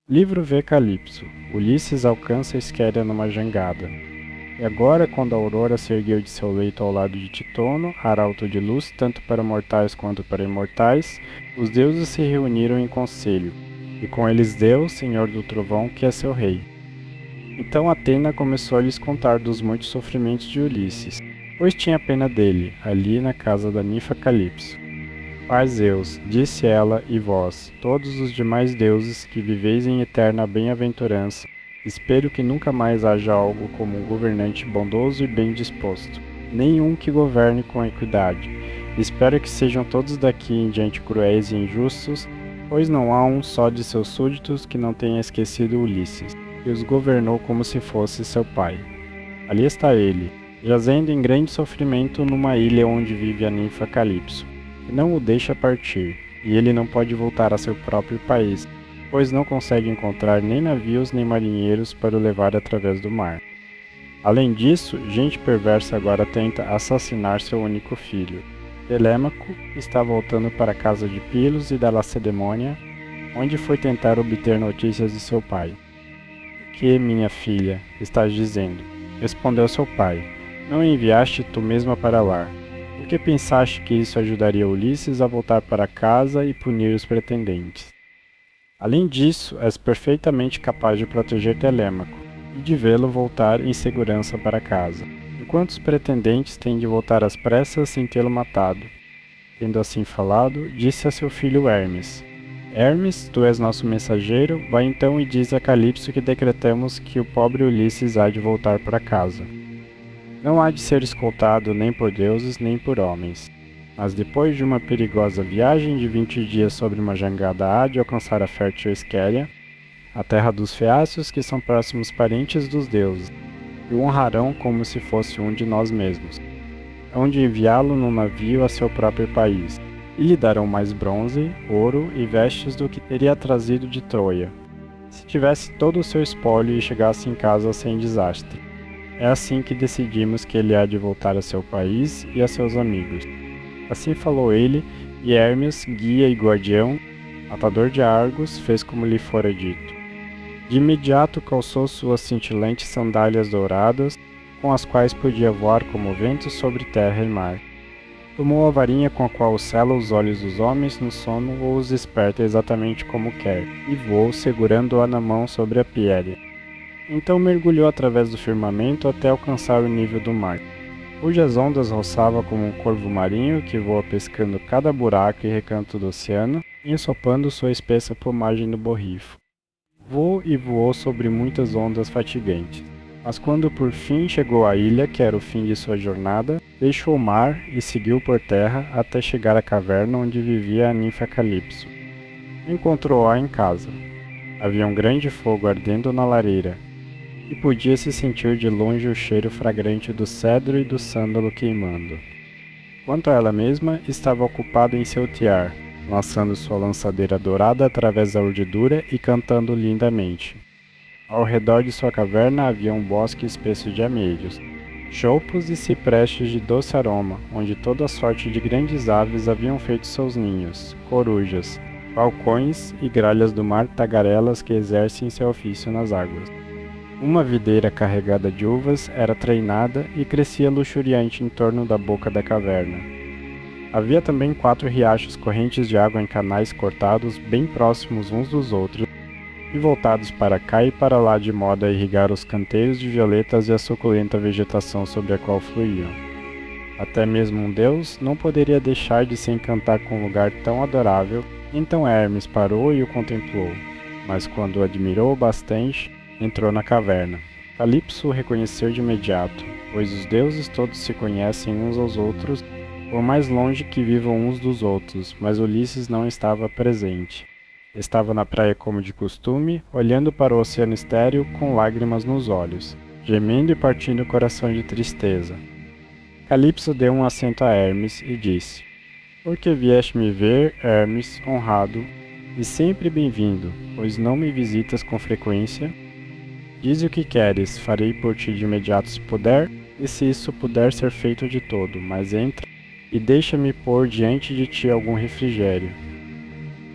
Livro V Calipso. Ulisses alcança Esquéria numa jangada. E agora, quando a aurora se ergueu de seu leito ao lado de Titono, arauto de luz tanto para mortais quanto para imortais, os deuses se reuniram em conselho, e com eles Deus, senhor do trovão, que é seu rei. Então Atena começou a lhes contar dos muitos sofrimentos de Ulisses, pois tinha pena dele, ali na casa da ninfa Calipso. Pai Zeus, disse ela, e vós, todos os demais deuses que viveis em eterna bem-aventurança, espero que nunca mais haja algo como um governante bondoso e bem disposto, nenhum que governe com equidade. Espero que sejam todos daqui em diante cruéis e injustos, pois não há um só de seus súditos que não tenha esquecido Ulisses, que os governou como se fosse seu pai. Ali está ele, jazendo em grande sofrimento numa ilha onde vive a ninfa Calipso, que não o deixa partir, e ele não pode voltar a seu próprio país, pois não consegue encontrar nem navios nem marinheiros para o levar através do mar. Além disso, gente perversa agora tenta assassinar seu único filho. Telêmaco está voltando para a casa de Pilos e da Lacedemônia, onde foi tentar obter notícias de seu pai. Que, minha filha, estás dizendo? Respondeu seu pai. Não enviaste tu mesma para lá. Por que pensaste que isso ajudaria Ulisses a voltar para casa e punir os pretendentes? Além disso, és perfeitamente capaz de proteger Telêmaco e de vê-lo voltar em segurança para casa, enquanto os pretendentes têm de voltar às pressas sem tê-lo matado. Tendo assim falado, disse a seu filho Hermes: Hermes, tu és nosso mensageiro, vai então e diz a Calipso que decretamos que o pobre Ulisses há de voltar para casa. Não há de ser escoltado nem por deuses nem por homens, mas depois de uma perigosa viagem de 20 dias sobre uma jangada há de alcançar a fértil Esquéria, a terra dos Feácios, que são próximos parentes dos deuses, e o honrarão como se fosse um de nós mesmos. Hão de enviá-lo num navio a seu próprio país, e lhe darão mais bronze, ouro e vestes do que teria trazido de Troia, se tivesse todo o seu espólio e chegasse em casa sem desastre. É assim que decidimos que ele há de voltar a seu país e a seus amigos. Assim falou ele, e Hermes, guia e guardião, matador de Argos, fez como lhe fora dito. De imediato calçou suas cintilantes sandálias douradas, com as quais podia voar como vento sobre terra e mar. Tomou a varinha com a qual sela os olhos dos homens no sono ou os desperta exatamente como quer, e voou segurando-a na mão sobre a Piéria. Então mergulhou através do firmamento até alcançar o nível do mar, cujas ondas roçava como um corvo marinho que voa pescando cada buraco e recanto do oceano e ensopando sua espessa plumagem no borrifo. Voou e voou sobre muitas ondas fatigantes, mas quando por fim chegou à ilha, que era o fim de sua jornada, deixou o mar e seguiu por terra até chegar à caverna onde vivia a ninfa Calipso. Encontrou-a em casa. Havia um grande fogo ardendo na lareira, e podia-se sentir de longe o cheiro fragrante do cedro e do sândalo queimando. Quanto a ela mesma, estava ocupada em seu tiar, lançando sua lançadeira dourada através da urdidura e cantando lindamente. Ao redor de sua caverna havia um bosque espesso de amelhos, choupos e ciprestes de doce aroma, onde toda sorte de grandes aves haviam feito seus ninhos, corujas, falcões e gralhas do mar tagarelas que exercem seu ofício nas águas. Uma videira carregada de uvas era treinada e crescia luxuriante em torno da boca da caverna. Havia também 4 riachos correntes de água em canais cortados bem próximos uns dos outros e voltados para cá e para lá de modo a irrigar os canteiros de violetas e a suculenta vegetação sobre a qual fluíam. Até mesmo um deus não poderia deixar de se encantar com um lugar tão adorável, então Hermes parou e o contemplou, mas quando o admirou bastante, entrou na caverna. Calipso o reconheceu de imediato, pois os deuses todos se conhecem uns aos outros, por mais longe que vivam uns dos outros, mas Ulisses não estava presente. Estava na praia como de costume, olhando para o oceano estéril com lágrimas nos olhos, gemendo e partindo o coração de tristeza. Calipso deu um assento a Hermes e disse: Por que vieste me ver, Hermes, honrado, e sempre bem-vindo, pois não me visitas com frequência? Dize o que queres, farei por ti de imediato se puder, e se isso puder ser feito de todo, mas entra e deixa-me pôr diante de ti algum refrigério.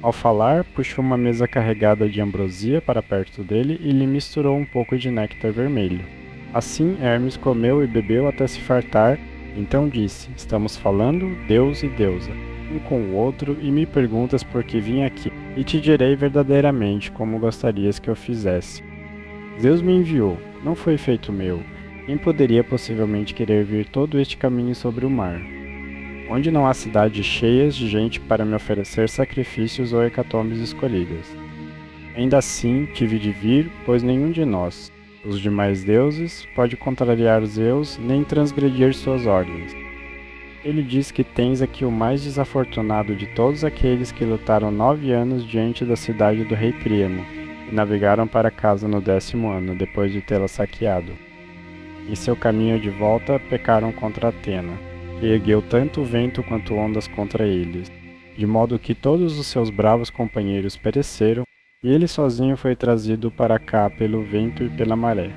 Ao falar, puxou uma mesa carregada de ambrosia para perto dele e lhe misturou um pouco de néctar vermelho. Assim, Hermes comeu e bebeu até se fartar. Então disse: Estamos falando, Deus e deusa, um com o outro, e me perguntas por que vim aqui, e te direi verdadeiramente como gostarias que eu fizesse. Zeus me enviou, não foi feito meu. Quem poderia possivelmente querer vir todo este caminho sobre o mar? Onde não há cidades cheias de gente para me oferecer sacrifícios ou hecatombes escolhidas. Ainda assim, tive de vir, pois nenhum de nós, os demais deuses, pode contrariar Zeus nem transgredir suas ordens. Ele diz que tens aqui o mais desafortunado de todos aqueles que lutaram 9 anos diante da cidade do rei Príamo, e navegaram para casa no 10º ano, depois de tê-la saqueado. Em seu caminho de volta, pecaram contra Atena, que ergueu tanto vento quanto ondas contra eles, de modo que todos os seus bravos companheiros pereceram, e ele sozinho foi trazido para cá pelo vento e pela maré.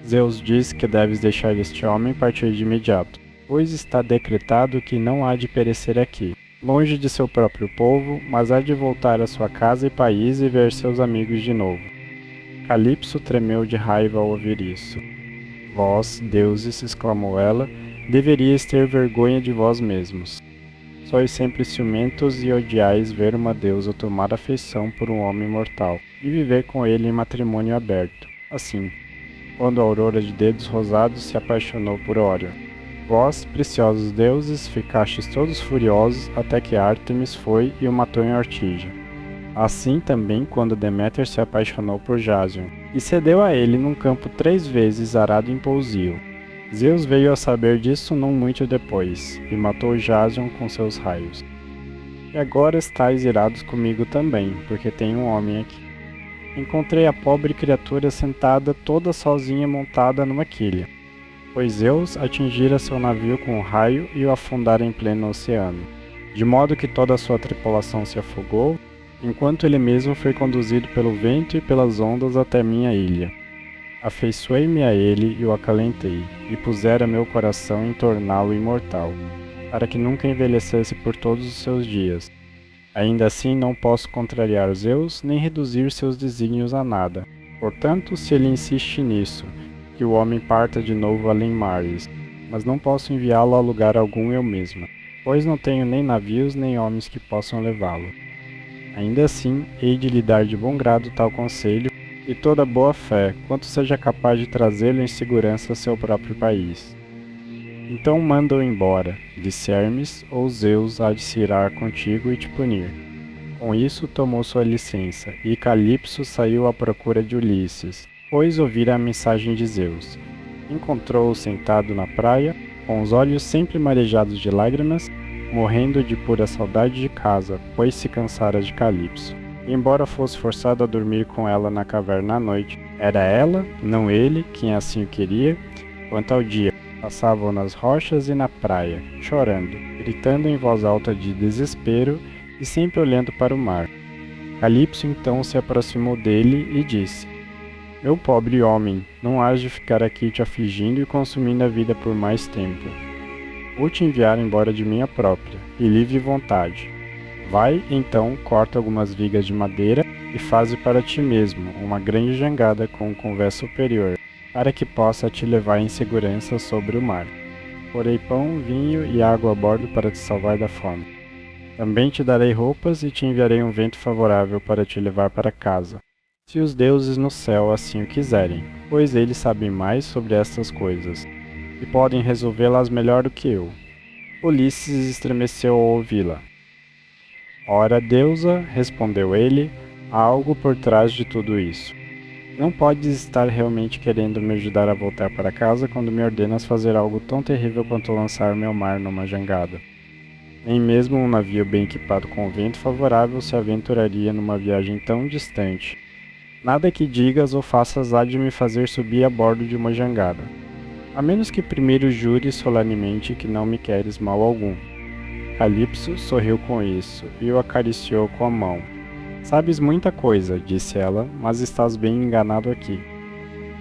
Zeus diz que deves deixar este homem partir de imediato, pois está decretado que não há de perecer aqui, longe de seu próprio povo, mas há de voltar à sua casa e país e ver seus amigos de novo. Calipso tremeu de raiva ao ouvir isso. Vós, deuses, exclamou ela, deveríeis ter vergonha de vós mesmos. Sois sempre ciumentos e odiais ver uma deusa tomar afeição por um homem mortal e viver com ele em matrimônio aberto. Assim, quando a aurora de dedos rosados se apaixonou por Órion. Vós, preciosos deuses, ficastes todos furiosos até que Ártemis foi e o matou em Ortígia. Assim também quando Deméter se apaixonou por Jásion, e cedeu a ele num campo 3 vezes arado em pousio. Zeus veio a saber disso não muito depois, e matou Jásion com seus raios. E agora estáis irados comigo também, porque tem um homem aqui. Encontrei a pobre criatura sentada toda sozinha montada numa quilha, pois Zeus atingira seu navio com um raio e o afundara em pleno oceano, de modo que toda a sua tripulação se afogou, enquanto ele mesmo foi conduzido pelo vento e pelas ondas até minha ilha. Afeiçoei-me a ele e o acalentei, e pusera meu coração em torná-lo imortal, para que nunca envelhecesse por todos os seus dias. Ainda assim não posso contrariar Zeus, nem reduzir seus desígnios a nada. Portanto, se ele insiste nisso, que o homem parta de novo além mares, mas não posso enviá-lo a lugar algum eu mesma, pois não tenho nem navios nem homens que possam levá-lo. Ainda assim, hei de lhe dar de bom grado tal conselho, e toda boa fé, quanto seja capaz de trazê-lo em segurança a seu próprio país. Então manda-o embora, disse Hermes, ou Zeus há de se irar contigo e te punir. Com isso tomou sua licença, e Calipso saiu à procura de Ulisses, pois ouvira a mensagem de Zeus. Encontrou-o sentado na praia, com os olhos sempre marejados de lágrimas, morrendo de pura saudade de casa, pois se cansara de Calipso. Embora fosse forçado a dormir com ela na caverna à noite, era ela, não ele, quem assim o queria. Quanto ao dia, passavam nas rochas e na praia, chorando, gritando em voz alta de desespero e sempre olhando para o mar. Calipso então se aproximou dele e disse: Meu pobre homem, não hás de ficar aqui te afligindo e consumindo a vida por mais tempo. Vou te enviar embora de minha própria, e livre vontade. Vai, então, corta algumas vigas de madeira e faze para ti mesmo uma grande jangada com um convés superior, para que possa te levar em segurança sobre o mar. Porei pão, vinho e água a bordo para te salvar da fome. Também te darei roupas e te enviarei um vento favorável para te levar para casa, se os deuses no céu assim o quiserem, pois eles sabem mais sobre estas coisas, e podem resolvê-las melhor do que eu. Ulisses estremeceu ao ouvi-la. Ora, deusa, respondeu ele, há algo por trás de tudo isso. Não podes estar realmente querendo me ajudar a voltar para casa quando me ordenas fazer algo tão terrível quanto lançar-me ao mar numa jangada. Nem mesmo um navio bem equipado com vento favorável se aventuraria numa viagem tão distante. Nada que digas ou faças há de me fazer subir a bordo de uma jangada, a menos que primeiro jures solenemente que não me queres mal algum. Calipso sorriu com isso e o acariciou com a mão. Sabes muita coisa, disse ela, mas estás bem enganado aqui.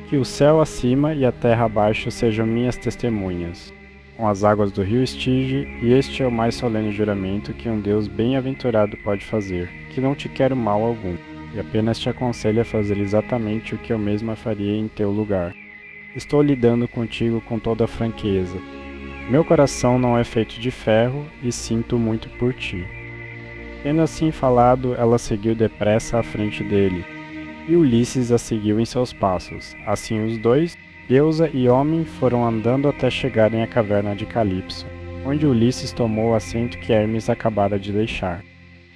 Que o céu acima e a terra abaixo sejam minhas testemunhas. com as águas do rio Estige, e este é o mais solene juramento que um Deus bem-aventurado pode fazer, que não te quero mal algum, e apenas te aconselho a fazer exatamente o que eu mesma faria em teu lugar. Estou lidando contigo com toda a franqueza. Meu coração não é feito de ferro, e sinto muito por ti. Tendo assim falado, ela seguiu depressa à frente dele, e Ulisses a seguiu em seus passos. Assim os dois, deusa e homem, foram andando até chegarem à caverna de Calipso, onde Ulisses tomou o assento que Hermes acabara de deixar.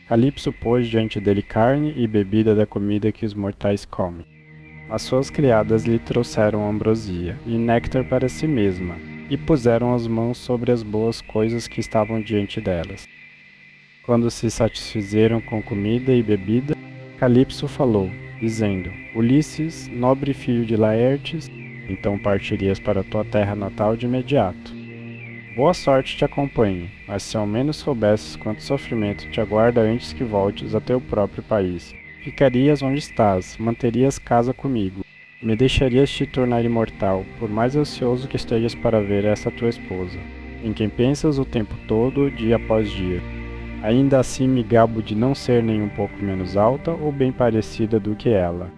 Calipso pôs diante dele carne e bebida da comida que os mortais comem. As suas criadas lhe trouxeram ambrosia e néctar para si mesma, e puseram as mãos sobre as boas coisas que estavam diante delas. Quando se satisfizeram com comida e bebida, Calipso falou, dizendo: Ulisses, nobre filho de Laertes, então partirias para tua terra natal de imediato. Boa sorte te acompanhe, mas se ao menos soubesses quanto sofrimento te aguarda antes que voltes a teu próprio país, ficarias onde estás, manterias casa comigo, e me deixarias te tornar imortal, por mais ansioso que estejas para ver essa tua esposa, em quem pensas o tempo todo, dia após dia. Ainda assim me gabo de não ser nem um pouco menos alta ou bem parecida do que ela,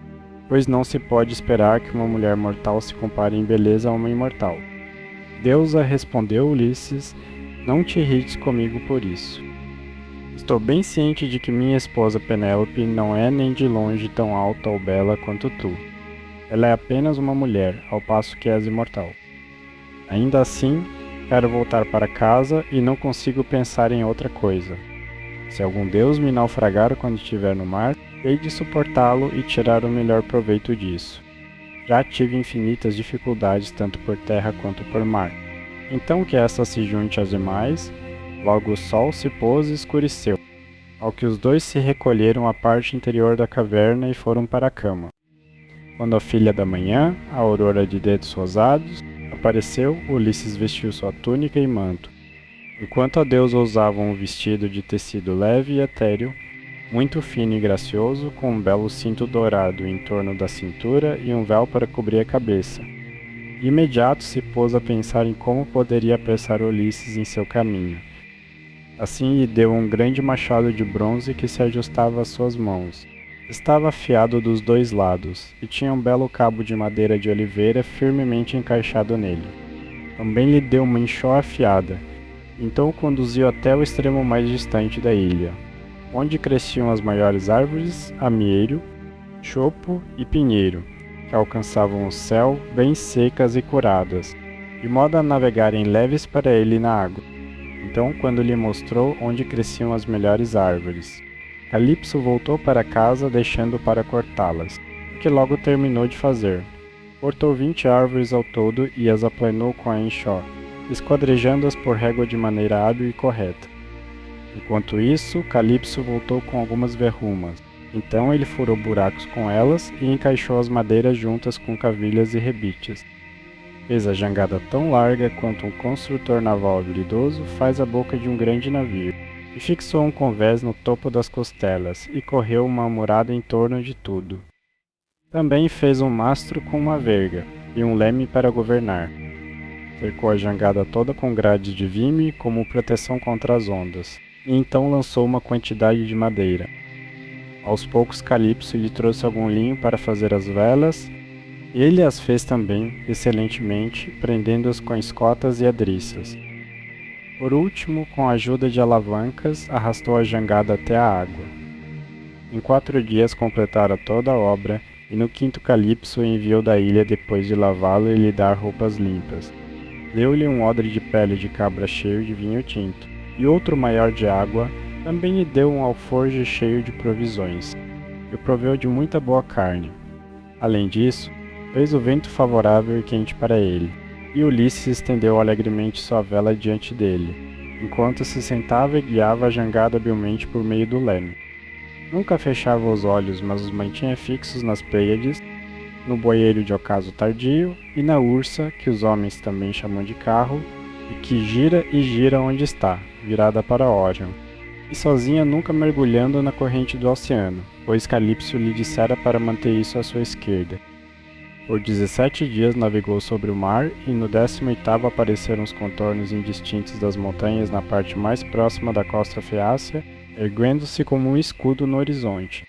pois não se pode esperar que uma mulher mortal se compare em beleza a uma imortal. Deusa respondeu Ulisses, não te irrites comigo por isso. Estou bem ciente de que minha esposa Penélope não é nem de longe tão alta ou bela quanto tu. Ela é apenas uma mulher, ao passo que és imortal. Ainda assim, quero voltar para casa e não consigo pensar em outra coisa. Se algum deus me naufragar quando estiver no mar, hei de suportá-lo e tirar o melhor proveito disso. Já tive infinitas dificuldades tanto por terra quanto por mar. Então que esta se junte às demais, logo o sol se pôs e escureceu, ao que os dois se recolheram à parte interior da caverna e foram para a cama. Quando a filha da manhã, a aurora de dedos rosados, apareceu, Ulisses vestiu sua túnica e manto. Enquanto a deusa usava um vestido de tecido leve e etéreo, muito fino e gracioso, com um belo cinto dourado em torno da cintura e um véu para cobrir a cabeça. De imediato se pôs a pensar em como poderia apressar Ulisses em seu caminho. Assim lhe deu um grande machado de bronze que se ajustava às suas mãos. Estava afiado dos dois lados, e tinha um belo cabo de madeira de oliveira firmemente encaixado nele. Também lhe deu uma enxó afiada. Então o conduziu até o extremo mais distante da ilha, onde cresciam as maiores árvores, amieiro, chopo e pinheiro, que alcançavam o céu bem secas e curadas, de modo a navegarem leves para ele na água. Então, quando lhe mostrou onde cresciam as melhores árvores, Calipso voltou para casa deixando para cortá-las, o que logo terminou de fazer. Cortou 20 árvores ao todo e as aplanou com a enxó, esquadrejando-as por régua de maneira hábil e correta. Enquanto isso, Calipso voltou com algumas verrumas. Então ele furou buracos com elas e encaixou as madeiras juntas com cavilhas e rebites. Fez a jangada tão larga quanto um construtor naval habilidoso faz a boca de um grande navio, e fixou um convés no topo das costelas, e correu uma murada em torno de tudo. Também fez um mastro com uma verga, e um leme para governar. Cercou a jangada toda com grades de vime como proteção contra as ondas, e então lançou uma quantidade de madeira. Aos poucos Calipso lhe trouxe algum linho para fazer as velas, e ele as fez também, excelentemente, prendendo-as com escotas e adriças. Por último, com a ajuda de alavancas, arrastou a jangada até a água. Em 4 dias completara toda a obra, e no quinto Calipso o enviou da ilha depois de lavá-lo e lhe dar roupas limpas. Deu-lhe um odre de pele de cabra cheio de vinho tinto, e outro maior de água. Também lhe deu um alforje cheio de provisões, e o proveu de muita boa carne. Além disso, fez o vento favorável e quente para ele, e Ulisses estendeu alegremente sua vela diante dele, enquanto se sentava e guiava a jangada habilmente por meio do leme. Nunca fechava os olhos, mas os mantinha fixos nas Pleiades, no boeiro de ocaso tardio e na ursa, que os homens também chamam de carro, e que gira e gira onde está, virada para Órion, e sozinha nunca mergulhando na corrente do oceano, pois Calipso lhe dissera para manter isso à sua esquerda. Por 17 dias navegou sobre o mar, e no 18º apareceram os contornos indistintos das montanhas na parte mais próxima da costa feácia, erguendo-se como um escudo no horizonte.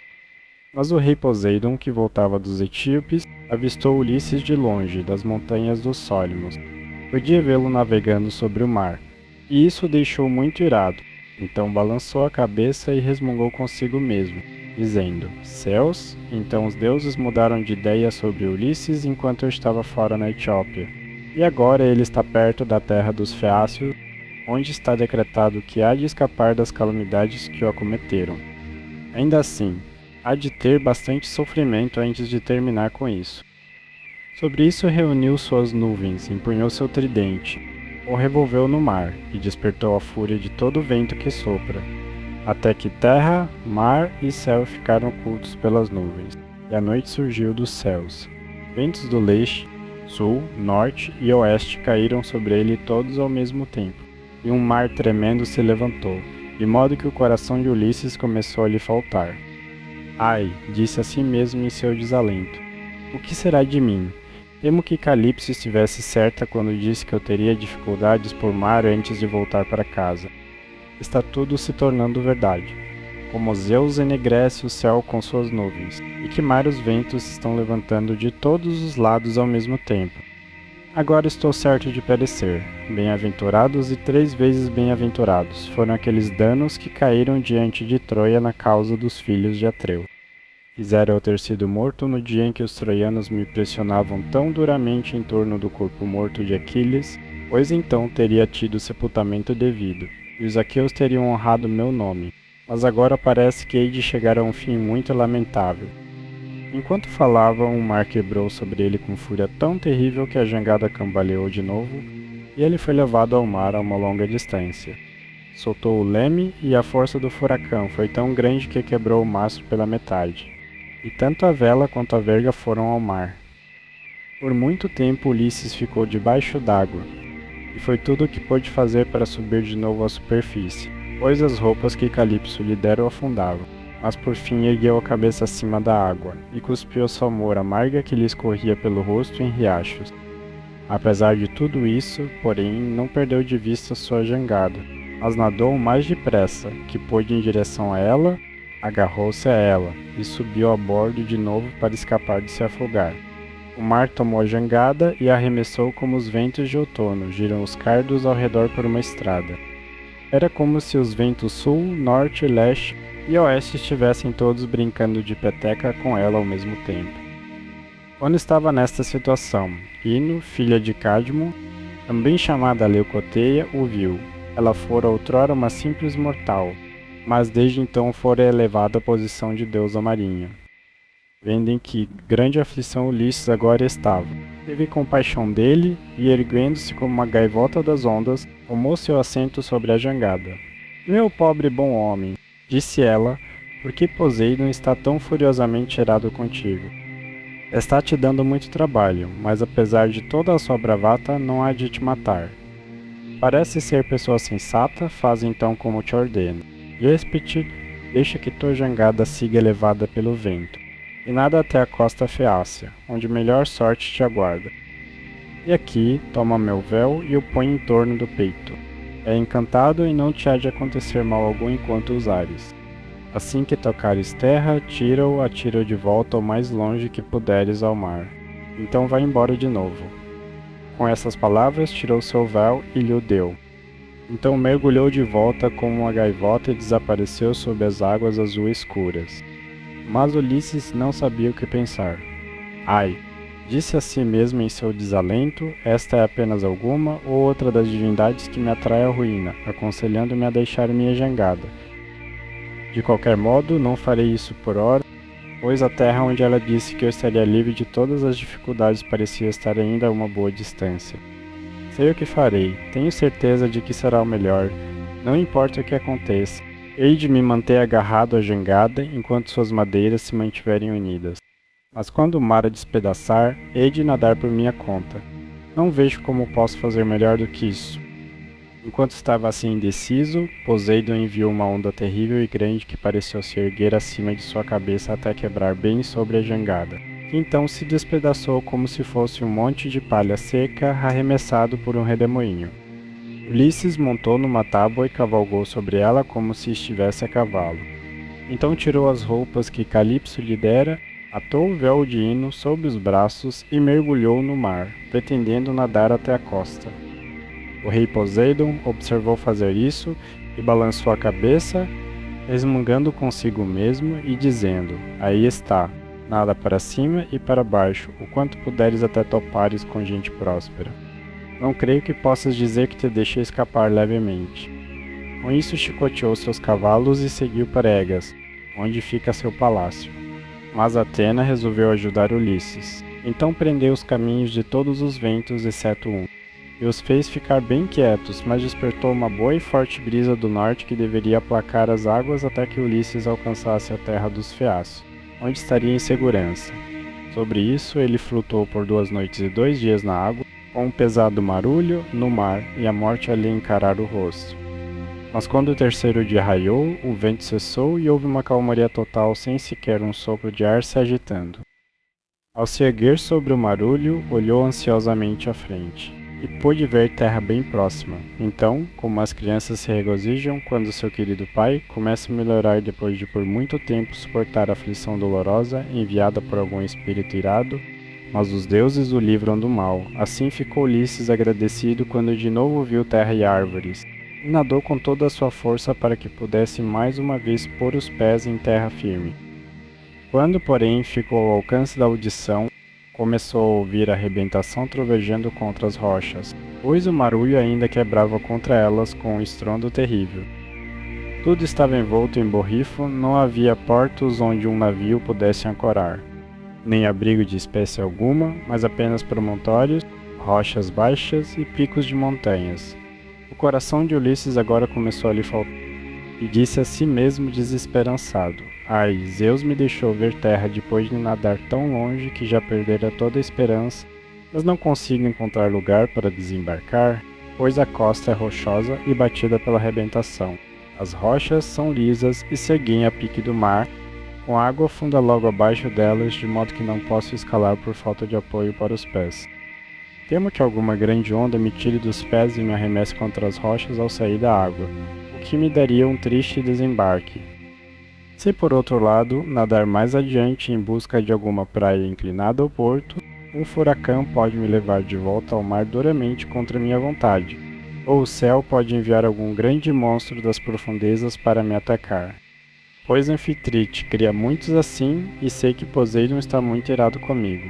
Mas o rei Poseidon, que voltava dos etíopes, avistou Ulisses de longe, das montanhas dos Sólimos. Podia vê-lo navegando sobre o mar, e isso o deixou muito irado. Então balançou a cabeça e resmungou consigo mesmo, dizendo: Céus, então os deuses mudaram de ideia sobre Ulisses enquanto eu estava fora na Etiópia. E agora ele está perto da terra dos Feácios, onde está decretado que há de escapar das calamidades que o acometeram. Ainda assim, há de ter bastante sofrimento antes de terminar com isso. Sobre isso reuniu suas nuvens, empunhou seu tridente, o revolveu no mar, e despertou a fúria de todo o vento que sopra, até que terra, mar e céu ficaram ocultos pelas nuvens, e a noite surgiu dos céus. Ventos do leste, sul, norte e oeste caíram sobre ele todos ao mesmo tempo, e um mar tremendo se levantou, de modo que o coração de Ulisses começou a lhe faltar. Ai, disse a si mesmo em seu desalento, o que será de mim? Temo que Calypso estivesse certa quando disse que eu teria dificuldades por mar antes de voltar para casa. Está tudo se tornando verdade. Como Zeus enegrece o céu com suas nuvens, e que mar os ventos estão levantando de todos os lados ao mesmo tempo. Agora estou certo de perecer. Bem-aventurados e 3 vezes bem-aventurados foram aqueles danos que caíram diante de Troia na causa dos filhos de Atreu. Quisera eu ter sido morto no dia em que os troianos me pressionavam tão duramente em torno do corpo morto de Aquiles, pois então teria tido sepultamento devido, e os aqueus teriam honrado meu nome. Mas agora parece que hei de chegar a um fim muito lamentável. Enquanto falavam, o mar quebrou sobre ele com fúria tão terrível que a jangada cambaleou de novo, e ele foi levado ao mar a uma longa distância. Soltou o leme, e a força do furacão foi tão grande que quebrou o mastro pela metade. E tanto a vela quanto a verga foram ao mar. Por muito tempo Ulisses ficou debaixo d'água, e foi tudo o que pôde fazer para subir de novo à superfície, pois as roupas que Calypso lhe dera o afundavam. Mas por fim ergueu a cabeça acima da água, e cuspiu a sua amor amarga que lhe escorria pelo rosto em riachos. Apesar de tudo isso, porém, não perdeu de vista sua jangada, mas nadou o mais depressa, que pôde em direção a ela, agarrou-se a ela, e subiu a bordo de novo para escapar de se afogar. O mar tomou a jangada e arremessou como os ventos de outono giram os cardos ao redor por uma estrada. Era como se os ventos sul, norte, leste e oeste estivessem todos brincando de peteca com ela ao mesmo tempo. Quando estava nesta situação, Ino, filha de Cadmo, também chamada Leucoteia, o viu. Ela fora outrora uma simples mortal, mas desde então fora elevada à posição de deusa marinha. Vendo em que grande aflição Ulisses agora estava, teve compaixão dele e, erguendo-se como uma gaivota das ondas, tomou seu assento sobre a jangada. Meu pobre bom homem, disse ela, por que Poseidon está tão furiosamente irado contigo? Está te dando muito trabalho, mas apesar de toda a sua bravata, não há de te matar. Parece ser pessoa sensata, faz então como te ordeno. Despede, deixa que tua jangada siga elevada pelo vento, e nada até a costa feácia, onde melhor sorte te aguarda. E aqui, toma meu véu e o põe em torno do peito. É encantado e não te há de acontecer mal algum enquanto usares. Assim que tocares terra, tira-o, atira-o de volta o mais longe que puderes ao mar. Então vai embora de novo. Com essas palavras, tirou seu véu e lhe o deu. Então mergulhou de volta como uma gaivota e desapareceu sob as águas azul escuras. Mas Ulisses não sabia o que pensar. Ai, disse a si mesmo em seu desalento, esta é apenas alguma ou outra das divindades que me atrai à ruína, aconselhando-me a deixar minha jangada. De qualquer modo, não farei isso por hora, pois a terra onde ela disse que eu estaria livre de todas as dificuldades parecia estar ainda a uma boa distância. Sei o que farei, tenho certeza de que será o melhor, não importa o que aconteça. Hei de me manter agarrado à jangada enquanto suas madeiras se mantiverem unidas. Mas quando o mar a despedaçar, hei de nadar por minha conta. Não vejo como posso fazer melhor do que isso. Enquanto estava assim indeciso, Poseidon enviou uma onda terrível e grande que pareceu se erguer acima de sua cabeça até quebrar bem sobre a jangada. que então se despedaçou como se fosse um monte de palha seca arremessado por um redemoinho. Ulisses montou numa tábua e cavalgou sobre ela como se estivesse a cavalo. Então tirou as roupas que Calipso lhe dera, atou o véu de hino sob os braços e mergulhou no mar, pretendendo nadar até a costa. O rei Poseidon observou fazer isso e balançou a cabeça, resmungando consigo mesmo e dizendo: Aí está, nada para cima e para baixo, o quanto puderes até topares com gente próspera. Não creio que possas dizer que te deixei escapar levemente. Com isso chicoteou seus cavalos e seguiu para Egas, onde fica seu palácio. Mas Atena resolveu ajudar Ulisses. Então prendeu os caminhos de todos os ventos, exceto um, e os fez ficar bem quietos, mas despertou uma boa e forte brisa do norte que deveria aplacar as águas até que Ulisses alcançasse a terra dos Feaços, onde estaria em segurança. Sobre isso, ele flutuou por 2 noites e 2 dias na água, com um pesado marulho no mar e a morte a lhe encarar o rosto. Mas quando o 3º dia raiou, o vento cessou e houve uma calmaria total sem sequer um sopro de ar se agitando. Ao se erguer sobre o marulho, olhou ansiosamente à frente, e pôde ver terra bem próxima. Então, como as crianças se regozijam quando seu querido pai começa a melhorar depois de por muito tempo suportar a aflição dolorosa enviada por algum espírito irado, mas os deuses o livram do mal. Assim ficou Ulisses agradecido quando de novo viu terra e árvores, e nadou com toda a sua força para que pudesse mais uma vez pôr os pés em terra firme. Quando, porém, ficou ao alcance da audição, começou a ouvir a arrebentação trovejando contra as rochas, pois o marulho ainda quebrava contra elas com um estrondo terrível. Tudo estava envolto em borrifo, não havia portos onde um navio pudesse ancorar, nem abrigo de espécie alguma, mas apenas promontórios, rochas baixas e picos de montanhas. O coração de Ulisses agora começou a lhe faltar, e disse a si mesmo desesperançado: Ai, Zeus me deixou ver terra depois de nadar tão longe que já perdera toda a esperança, mas não consigo encontrar lugar para desembarcar, pois a costa é rochosa e batida pela arrebentação. As rochas são lisas e seguem a pique do mar, com água funda logo abaixo delas, de modo que não posso escalar por falta de apoio para os pés. Temo que alguma grande onda me tire dos pés e me arremesse contra as rochas ao sair da água, o que me daria um triste desembarque. Se por outro lado, nadar mais adiante em busca de alguma praia inclinada ao porto, um furacão pode me levar de volta ao mar duramente contra minha vontade, ou o céu pode enviar algum grande monstro das profundezas para me atacar. Pois Anfitrite cria muitos assim, e sei que Poseidon está muito irado comigo.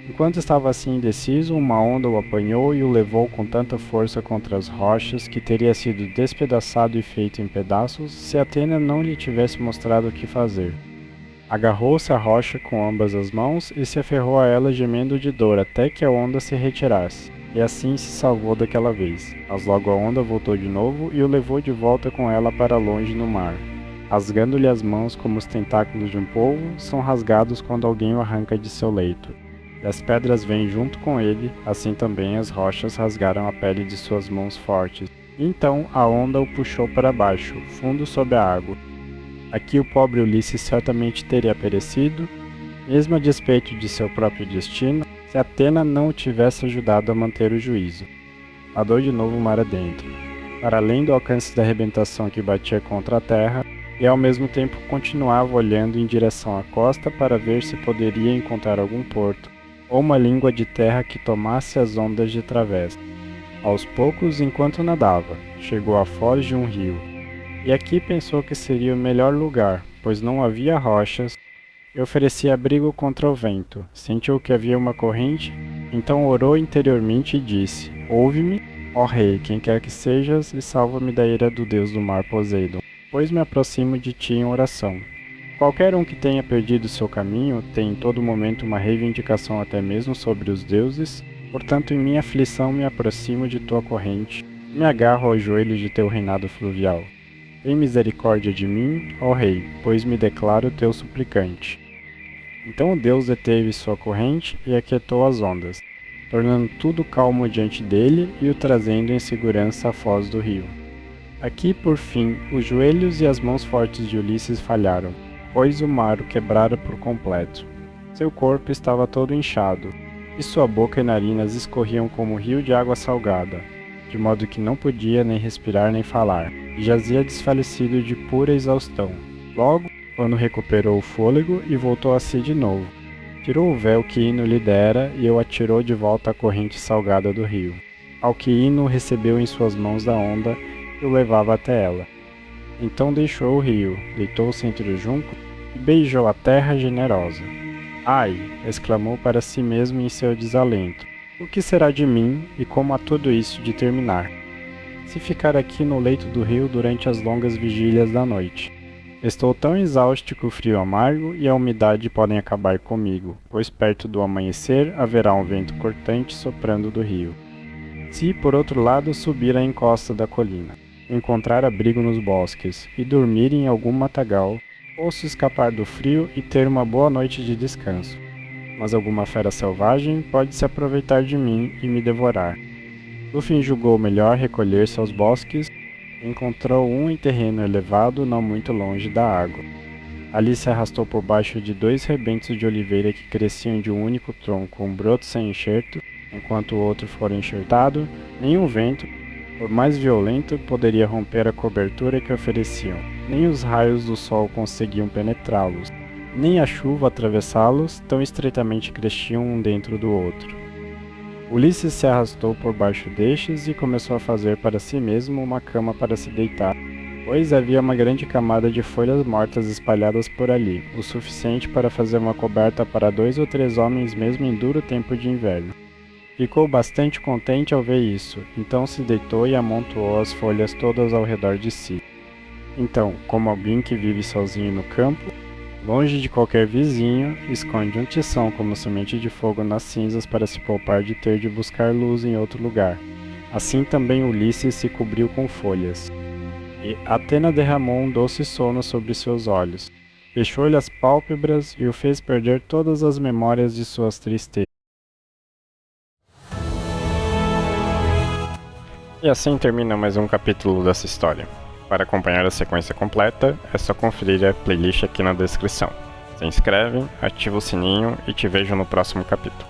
Enquanto estava assim indeciso, uma onda o apanhou e o levou com tanta força contra as rochas que teria sido despedaçado e feito em pedaços se Atena não lhe tivesse mostrado o que fazer. Agarrou-se à rocha com ambas as mãos e se aferrou a ela gemendo de dor até que a onda se retirasse, e assim se salvou daquela vez. Mas logo a onda voltou de novo e o levou de volta com ela para longe no mar. Rasgando-lhe as mãos como os tentáculos de um polvo são rasgados quando alguém o arranca de seu leito. E as pedras vêm junto com ele, assim também as rochas rasgaram a pele de suas mãos fortes. Então a onda o puxou para baixo, fundo sob a água. Aqui o pobre Ulisses certamente teria perecido, mesmo a despeito de seu próprio destino, se Atena não o tivesse ajudado a manter o juízo. Nadou de novo mar adentro, para além do alcance da arrebentação que batia contra a terra, e ao mesmo tempo continuava olhando em direção à costa para ver se poderia encontrar algum porto, ou uma língua de terra que tomasse as ondas de travessa. Aos poucos, enquanto nadava, chegou à foz de um rio, e aqui pensou que seria o melhor lugar, pois não havia rochas, e oferecia abrigo contra o vento. Sentiu que havia uma corrente, então orou interiormente e disse: Ouve-me, ó rei, quem quer que sejas, e salva-me da ira do deus do mar Poseidon, pois me aproximo de ti em oração. Qualquer um que tenha perdido seu caminho tem em todo momento uma reivindicação até mesmo sobre os deuses, portanto em minha aflição me aproximo de tua corrente, e me agarro aos joelhos de teu reinado fluvial. Tem misericórdia de mim, ó rei, pois me declaro teu suplicante. Então o deus deteve sua corrente e aquietou as ondas, tornando tudo calmo diante dele e o trazendo em segurança à foz do rio. Aqui, por fim, os joelhos e as mãos fortes de Ulisses falharam, pois o mar o quebrara por completo. Seu corpo estava todo inchado, e sua boca e narinas escorriam como um rio de água salgada, de modo que não podia nem respirar nem falar, e jazia desfalecido de pura exaustão. Logo, Ono recuperou o fôlego e voltou a si de novo. Tirou o véu que Ino lhe dera e o atirou de volta à corrente salgada do rio, ao que Ino recebeu em suas mãos da onda e o levava até ela. Então deixou o rio, deitou-se entre os juncos e beijou a terra generosa. Ai! Exclamou para si mesmo em seu desalento. O que será de mim e como há tudo isso de terminar? Se ficar aqui no leito do rio durante as longas vigílias da noite. Estou tão exausto que o frio amargo e a umidade podem acabar comigo, pois perto do amanhecer haverá um vento cortante soprando do rio. Se, por outro lado, subir a encosta da colina, encontrar abrigo nos bosques e dormir em algum matagal, posso escapar do frio e ter uma boa noite de descanso. Mas alguma fera selvagem pode se aproveitar de mim e me devorar. Lúthien julgou melhor recolher-se aos bosques e encontrou um em terreno elevado não muito longe da água. Ali se arrastou por baixo de 2 rebentos de oliveira que cresciam de um único tronco com brotos sem enxerto, enquanto o outro fora enxertado, nenhum vento, por mais violento, poderia romper a cobertura que ofereciam, nem os raios do sol conseguiam penetrá-los, nem a chuva atravessá-los, tão estreitamente cresciam um dentro do outro. Ulisses se arrastou por baixo destes e começou a fazer para si mesmo uma cama para se deitar, pois havia uma grande camada de folhas mortas espalhadas por ali, o suficiente para fazer uma coberta para 2 ou 3 homens mesmo em duro tempo de inverno. Ficou bastante contente ao ver isso, então se deitou e amontoou as folhas todas ao redor de si. Então, como alguém que vive sozinho no campo, longe de qualquer vizinho, esconde um tição como semente de fogo nas cinzas para se poupar de ter de buscar luz em outro lugar. Assim também Ulisses se cobriu com folhas. E Atena derramou um doce sono sobre seus olhos, fechou-lhe as pálpebras e o fez perder todas as memórias de suas tristezas. E assim termina mais um capítulo dessa história. Para acompanhar a sequência completa, é só conferir a playlist aqui na descrição. Se inscreve, ativa o sininho e te vejo no próximo capítulo.